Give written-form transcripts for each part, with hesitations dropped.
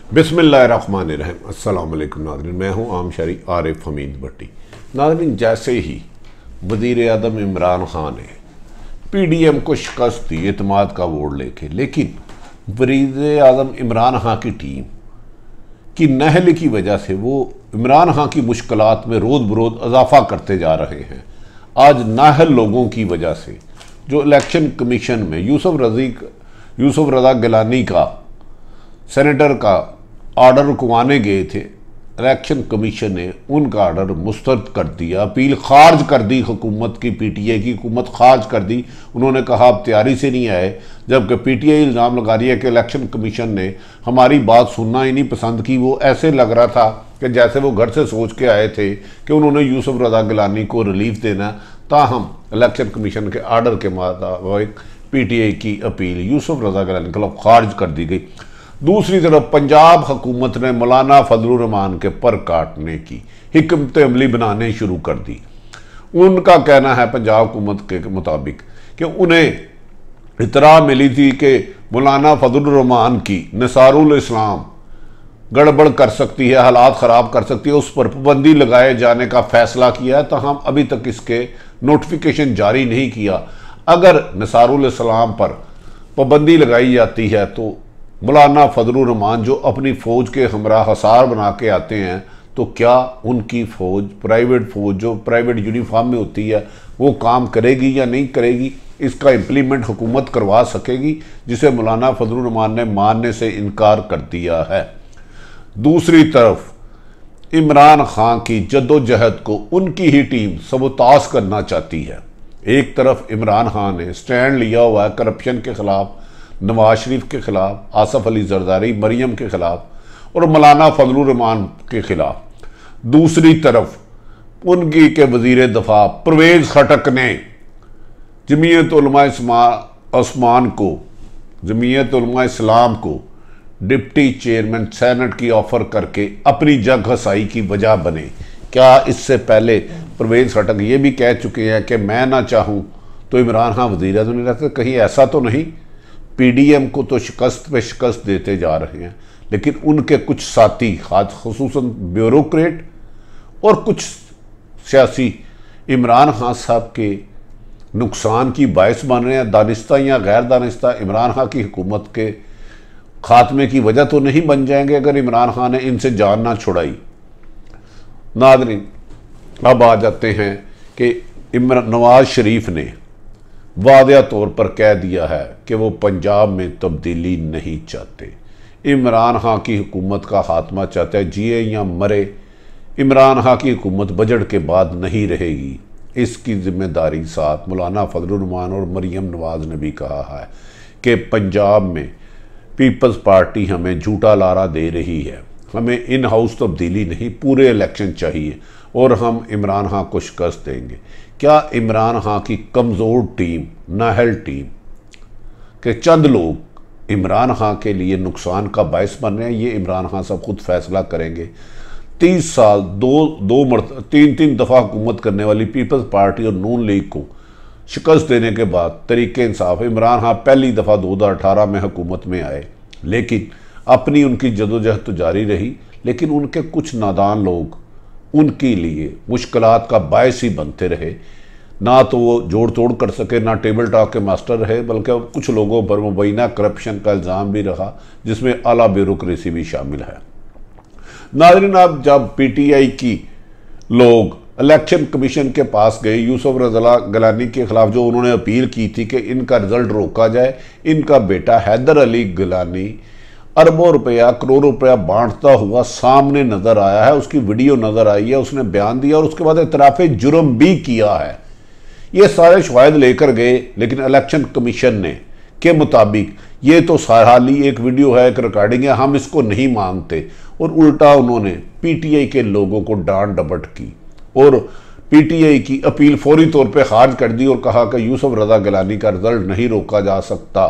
बिस्मिल्लाहिर्रहमानिर्रहीम। अस्सलाम वालेकुम नाज़रीन, मैं हूं आम शरी आरिफ हमीद भट्टी। नाज़रीन, जैसे ही वज़ीर आज़म इमरान खान ने PDM को शिकस्त दी एतमाद का वोट लेके, लेकिन वज़ीर आज़म इमरान खान की टीम की नहल की वजह से वो इमरान खान की मुश्किलात में रोज़ बरोज़ इजाफा करते जा रहे हैं। आज नाहल लोगों की वजह से जो इलेक्शन कमीशन में यूसुफ रज़ा गिलानी का सेनेटर का ऑर्डर रुकवाने गए थे, इलेक्शन कमीशन ने उनका ऑर्डर मुस्तरद कर दिया, अपील खारिज कर दी। हुकूमत की PTI की हुकूमत खारिज कर दी। उन्होंने कहा आप तैयारी से नहीं आए, जबकि PTI इल्ज़ाम लगा रही है कि इलेक्शन कमीशन ने हमारी बात सुनना ही नहीं पसंद की। वो ऐसे लग रहा था कि जैसे वो घर से सोच के आए थे कि उन्होंने यूसुफ रज़ा गिलानी को रिलीफ देना, ताहम इलेक्शन कमीशन के ऑर्डर के मुताबिक PTI की अपील यूसुफ रज़ा गिलानी के खिलाफ खारिज कर दी गई। दूसरी तरफ पंजाब हुकूमत ने मौलाना फजलुर रहमान के पर काटने की हिकमत अमली बनाने शुरू कर दी। उनका कहना है पंजाब हुकूमत के मुताबिक कि उन्हें इतला मिली थी कि मौलाना फजलुर रहमान की निसारुल इस्लाम गड़बड़ कर सकती है, हालात ख़राब कर सकती है, उस पर पाबंदी लगाए जाने का फैसला किया है। तो हम अभी तक इसके नोटिफिकेशन जारी नहीं किया। अगर निसारुल इस्लाम पर पाबंदी लगाई जाती है तो मौलाना फजलुर रहमान जो अपनी फ़ौज के हमरा हसार बना के आते हैं, तो क्या उनकी फ़ौज प्राइवेट फ़ौज जो प्राइवेट यूनिफॉर्म में होती है वो काम करेगी या नहीं करेगी? इसका इम्प्लीमेंट हुकूमत करवा सकेगी, जिसे मौलाना फजलुर रहमान ने मानने से इनकार कर दिया है। दूसरी तरफ इमरान खान की जद्दोजहद को उनकी ही टीम सबोताश करना चाहती है। एक तरफ इमरान खान ने स्टैंड लिया हुआ है करप्शन के खिलाफ, नवाज शरीफ के खिलाफ, आसफ अली जरदारी, मरियम के खिलाफ और मौलाना फजलुर रहमान के खिलाफ। दूसरी तरफ उनकी के वजीर दफा परवेज खटक ने जमीयत उलमा इस्लाम को डिप्टी चेयरमैन सेनेट की ऑफर करके अपनी जग हसाई की वजह बने। क्या इससे पहले परवेज खटक ये भी कह चुके हैं कि मैं ना चाहूँ तो इमरान खान वज़ीर आज़म नहीं रहते? कहीं ऐसा तो नहीं? PDM को तो शिकस्त पे शिकस्त देते जा रहे हैं, लेकिन उनके कुछ साथी ख़ुसूसन ब्यूरोक्रेट और कुछ सियासी इमरान खान साहब के नुकसान की बायस बन रहे हैं। दानिस्ता या गैर दानिस्ता इमरान खान की हुकूमत के खात्मे की वजह तो नहीं बन जाएंगे अगर इमरान खान ने इनसे जान ना छुड़ाई। नाज़रीन, अब आ जाते हैं कि नवाज शरीफ ने वादिया तौर पर कह दिया है कि वो पंजाब में तब्दीली नहीं चाहते। इमरान खान की हुकूमत का खात्मा चाहते हैं, जिए या मरे इमरान खान की हुकूमत बजट के बाद नहीं रहेगी। इसकी जिम्मेदारी साथ मौलाना फजलुर रहमान और मरियम नवाज ने भी कहा है कि पंजाब में पीपल्स पार्टी हमें झूठा लारा दे रही है, हमें इन हाउस तब्दीली नहीं पूरे इलेक्शन चाहिए और हम इमरान खान को शिकस्त देंगे। क्या इमरान खान की कमज़ोर टीम, नाहल टीम के चंद लोग इमरान खान के लिए नुकसान का बायस बन रहे हैं? ये इमरान खान साहब खुद फैसला करेंगे। 30 साल तीन दफ़ा हुकूमत करने वाली पीपल्स पार्टी और नून लीग को शिकस्त देने के बाद तरीके इंसाफ इमरान खान पहली दफ़ा 2018 में हुकूमत में आए, लेकिन अपनी उनकी जदोजहद तो जारी रही, लेकिन उनके कुछ नादान लोग उनके लिए मुश्किलात का बायस ही बनते रहे। ना तो वो जोड़ तोड़ कर सके, ना टेबल टॉक के मास्टर रहे, बल्कि कुछ लोगों पर मुबैना करप्शन का इल्ज़ाम भी रहा, जिसमें आला ब्यूरोक्रेसी भी शामिल है। नाज़रीन, अब जब PTI की लोग इलेक्शन कमीशन के पास गए यूसुफ रज़ा गिलानी के खिलाफ, जो उन्होंने अपील की थी कि इनका रिजल्ट रोका जाए, इनका बेटा हैदर अली गिलानी अरबों रुपया करोड़ों रुपया बांटता हुआ सामने नजर आया है, उसकी वीडियो नजर आई है, उसने बयान दिया और उसके बाद इतराफ़े जुर्म भी किया है। ये सारे शवाहिद लेकर गए, लेकिन इलेक्शन कमीशन ने के मुताबिक ये तो साराली एक वीडियो है, एक रिकॉर्डिंग है, हम इसको नहीं मानते, और उल्टा उन्होंने PTI के लोगों को डांट डपट की और PTI की अपील फौरी तौर पर खारिज कर दी और कहा कि यूसुफ रज़ा गिलानी का रिजल्ट नहीं रोका जा सकता।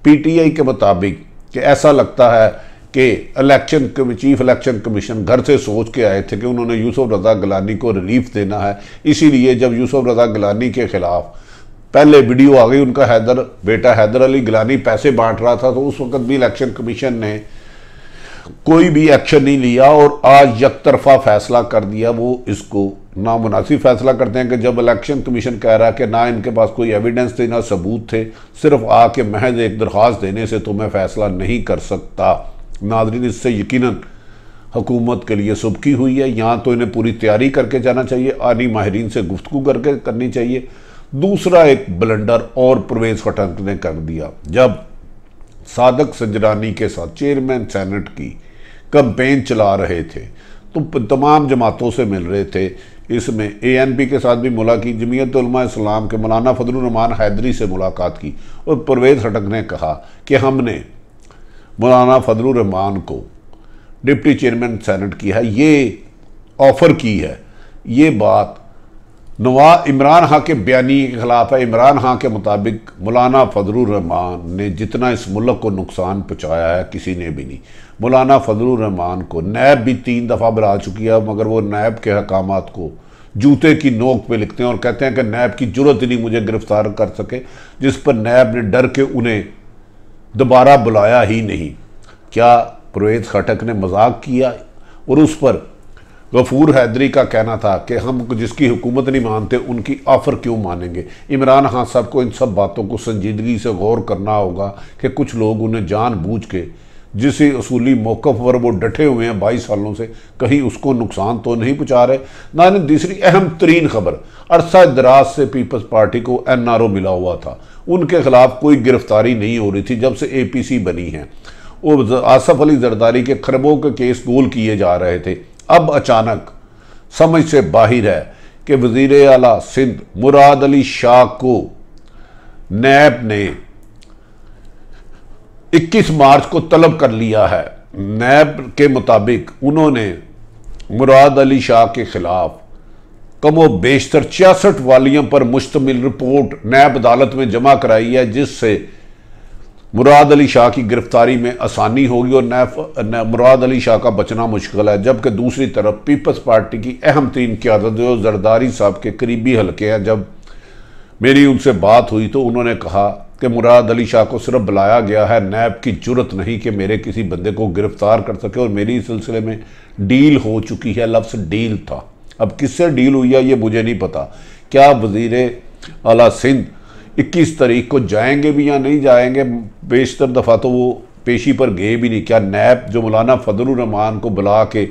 PTI के मुताबिक कि ऐसा लगता है कि चीफ इलेक्शन कमीशन घर से सोच के आए थे कि उन्होंने यूसुफ रज़ा गिलानी को रिलीफ देना है, इसीलिए जब यूसुफ रज़ा गिलानी के खिलाफ पहले वीडियो आ गई, उनका बेटा हैदर अली गिलानी पैसे बांट रहा था, तो उस वक्त भी इलेक्शन कमीशन ने कोई भी एक्शन नहीं लिया और आज यकतरफा फैसला कर दिया। वो इसको नामुनासिब फैसला करते हैं कि जब इलेक्शन कमीशन कह रहा है कि ना इनके पास कोई एविडेंस थे ना सबूत थे, सिर्फ आके महज एक दरख्वास्त देने से तो मैं फैसला नहीं कर सकता। नाज़रीन, इससे यकीनन हुकूमत के लिए सुबकी हुई है। यहाँ तो इन्हें पूरी तैयारी करके जाना चाहिए, आनी माहिरीन से गुफ्तगू करके करनी चाहिए। दूसरा एक ब्लंडर और परवेज़ खटक ने कर दिया, जब सादक सजरानी के साथ चेयरमैन सेनेट की कैंपेन चला रहे थे तो तमाम जमातों से मिल रहे थे। इसमें ANP के साथ भी मुलाकात की, जमीयत उलमा इस्लाम के मौलाना फजलुर रहमान हैदरी से मुलाकात की और परवेज़ खटक ने कहा कि हमने मौलाना फजलुर रहमान को डिप्टी चेयरमैन सेनेट किया है, ये ऑफ़र की है। ये बात इमरान खां के बयानी के खिलाफ है। इमरान खां के मुताबिक मौलाना फजलुर रहमान ने जितना इस मुल्क को नुकसान पहुँचाया है किसी ने भी नहीं। मौलाना फजलुर रहमान को नैब भी 3 दफ़ा बुला चुकी है, मगर वो नैब के अहकामात को जूते की नोक पे लिखते हैं और कहते हैं कि नैब की जरूरत ही नहीं मुझे गिरफ्तार कर सके, जिस पर नैब ने डर के उन्हें दोबारा बुलाया ही नहीं। क्या परवेज़ खटक ने मजाक किया? और उस पर गफूर हैदरी का कहना था कि हम जिसकी हुकूमत नहीं मानते उनकी ऑफ़र क्यों मानेंगे। इमरान खान साहब को इन सब बातों को संजीदगी से गौर करना होगा कि कुछ लोग उन्हें जानबूझ के जिस असूली मौक़िफ़ पर वो डटे हुए हैं 22 सालों से, कहीं उसको नुकसान तो नहीं पहुँचा रहे ना। दूसरी अहम तरीन खबर, अरसा दराज से पीपल्स पार्टी को NRO मिला हुआ था, उनके खिलाफ कोई गिरफ्तारी नहीं हो रही थी जब से APC बनी है। वो आसफ अली जरदारी के खरबों के केस गोल किए जा रहे थे। अब अचानक समझ से बाहर है कि वज़ीर आला सिंध मुराद अली शाह को नैब ने 21 मार्च को तलब कर लिया है। नैब के मुताबिक उन्होंने मुराद अली शाह के खिलाफ कमो बेशतर 66 वालियों पर मुश्तमिल रिपोर्ट नैब अदालत में जमा कराई है, जिससे मुराद अली शाह की गिरफ्तारी में आसानी होगी और मुराद अली शाह का बचना मुश्किल है। जबकि दूसरी तरफ पीपल्स पार्टी की अहम तीन क़यादत जो जरदारी साहब के करीबी हल्के हैं, जब मेरी उनसे बात हुई तो उन्होंने कहा कि मुराद अली शाह को सिर्फ बुलाया गया है, नैब की जुर्रत नहीं कि मेरे किसी बंदे को गिरफ्तार कर सके और मेरी इस सिलसिले में डील हो चुकी है। लफ्ज़ डील था, अब किससे डील हुई है ये मुझे नहीं पता। क्या वज़ीर आला सिंध 21 तारीख को जाएंगे भी या नहीं जाएंगे? बेशतर दफ़ा तो वो पेशी पर गए भी नहीं। क्या नैब जो मौलाना फजलुर रहमान को बुला के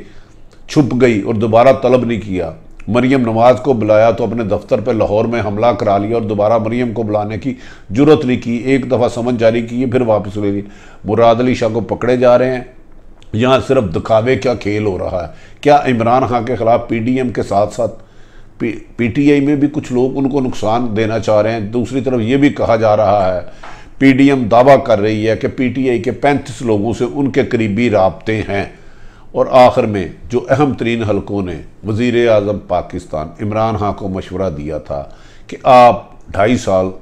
छुप गई और दोबारा तलब नहीं किया? मरियम नवाज़ को बुलाया तो अपने दफ्तर पर लाहौर में हमला करा लिया और दोबारा मरियम को बुलाने की जरूरत नहीं की। एक दफ़ा समन जारी की है, फिर वापस ले ली। मुराद अली शाह को पकड़े जा रहे हैं। यहाँ सिर्फ दिखावे क्या खेल हो रहा है? क्या इमरान खान के खिलाफ PDM के साथ साथ PTI में भी कुछ लोग उनको नुकसान देना चाह रहे हैं? दूसरी तरफ ये भी कहा जा रहा है, PDM दावा कर रही है कि PTI के 35 लोगों से उनके करीबी राब्ते हैं। और आखिर में जो अहम तरीन हलकों ने वज़ीर आज़म पाकिस्तान इमरान खान को मशवरा दिया था कि आप 2.5 साल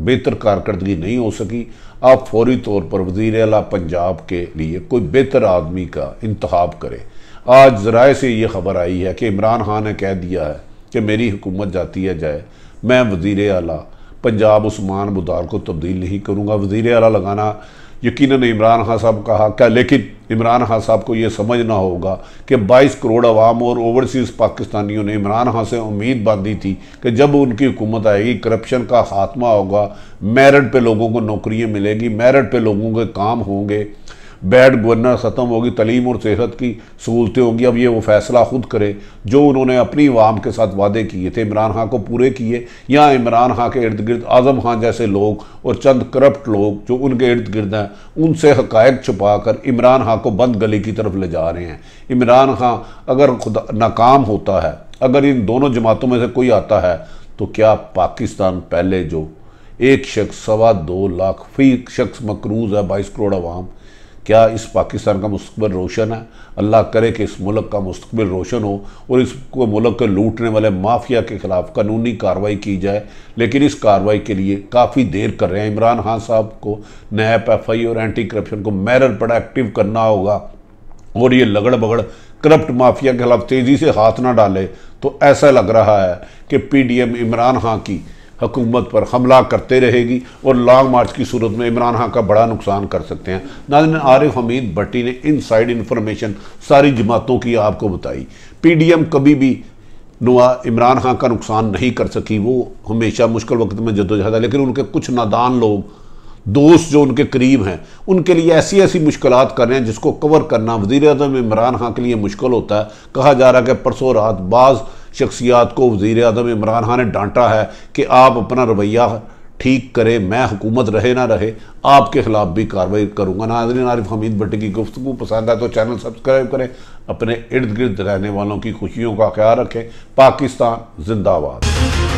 बेहतर कारकर्दगी नहीं हो सकी, आप फौरी तौर पर वज़ीर आला पंजाब के लिए कोई बेहतर आदमी का इंतखाब करें। आज ज़राए से ये खबर आई है कि इमरान खान ने कह दिया है कि मेरी हुकूमत जाती है जाए, मैं वज़ीर आला पंजाब उस्मान बुदार को तब्दील नहीं करूँगा। वज़ीर आला लगाना यकीनन इमरान खान साहब का हक है, लेकिन इमरान खान साहब को ये समझना होगा कि 22 करोड़ अवाम और ओवरसीज़ पाकिस्तानियों ने इमरान खान से उम्मीद बांधी थी कि जब उनकी हुकूमत आएगी करप्शन का खात्मा होगा, मेरिट पे लोगों को नौकरियाँ मिलेगी, मेरिट पे लोगों के काम होंगे, बैड गवर्नर ख़त्म होगी, तलीम और सेहत की सहूलतें होंगी। अब ये वो फैसला खुद करे जो उन्होंने अपनी अवाम के साथ वादे किए थे, इमरान खान को पूरे किए। या इमरान खान के इर्द गिर्द आज़म खान जैसे लोग और चंद करप्ट लोग जो उनके इर्द गिर्द हैं, उनसे हक़ायक़ छुपा कर इमरान खान को बंद गली की तरफ ले जा रहे हैं। इमरान खान अगर खुद नाकाम होता है, अगर इन दोनों जमातों में से कोई आता है, तो क्या पाकिस्तान पहले जो एक शख्स 2.25 लाख फी शख्स मकरूज़ है, 22 करोड़ अवाम, क्या इस पाकिस्तान का मुस्तकबिल रोशन है? अल्लाह करे कि इस मुल्क का मुस्तकबिल रोशन हो और इस मुल्क के लूटने वाले माफिया के ख़िलाफ़ कानूनी कार्रवाई की जाए। लेकिन इस कार्रवाई के लिए काफ़ी देर कर रहे हैं। इमरान खान साहब को नैब, FI और एंटी करप्शन को मेरिट पर एक्टिव करना होगा और ये लगड़ बगड़ करप्ट माफिया के खिलाफ तेज़ी से हाथ ना डाले। तो ऐसा लग रहा है कि PDM इमरान खान की हुकूमत पर हमला करते रहेगी और लॉन्ग मार्च की सूरत में इमरान खान का बड़ा नुकसान कर सकते हैं। नाज़रीन, आरिफ हमीद भट्टी ने इनसाइड इन्फॉर्मेशन सारी जमातों की आपको बताई। PDM कभी भी इमरान खान का नुकसान नहीं कर सकी, वो हमेशा मुश्किल वक्त में जद्दोजहद है, लेकिन उनके कुछ नादान लोग दोस्त जो उनके करीब हैं उनके लिए ऐसी ऐसी मुश्किलात कर रहे हैं जिसको कवर करना वज़ीर-ए-आज़म इमरान खान के लिए मुश्किल होता है। कहा जा रहा है कि परसों रात बाज़ शख्सियात को वज़ीर-ए-आज़म इमरान खान ने डांटा है कि आप अपना रवैया ठीक करें, मैं हुकूमत रहे ना रहे आपके खिलाफ भी कार्रवाई करूँगा। नाज़रीन, आरिफ हमीद भट्टी की गुफ्तगू पसंद है तो चैनल सब्सक्राइब करें। अपने इर्द गिर्द रहने वालों की खुशियों का ख्याल रखें। पाकिस्तान जिंदाबाद।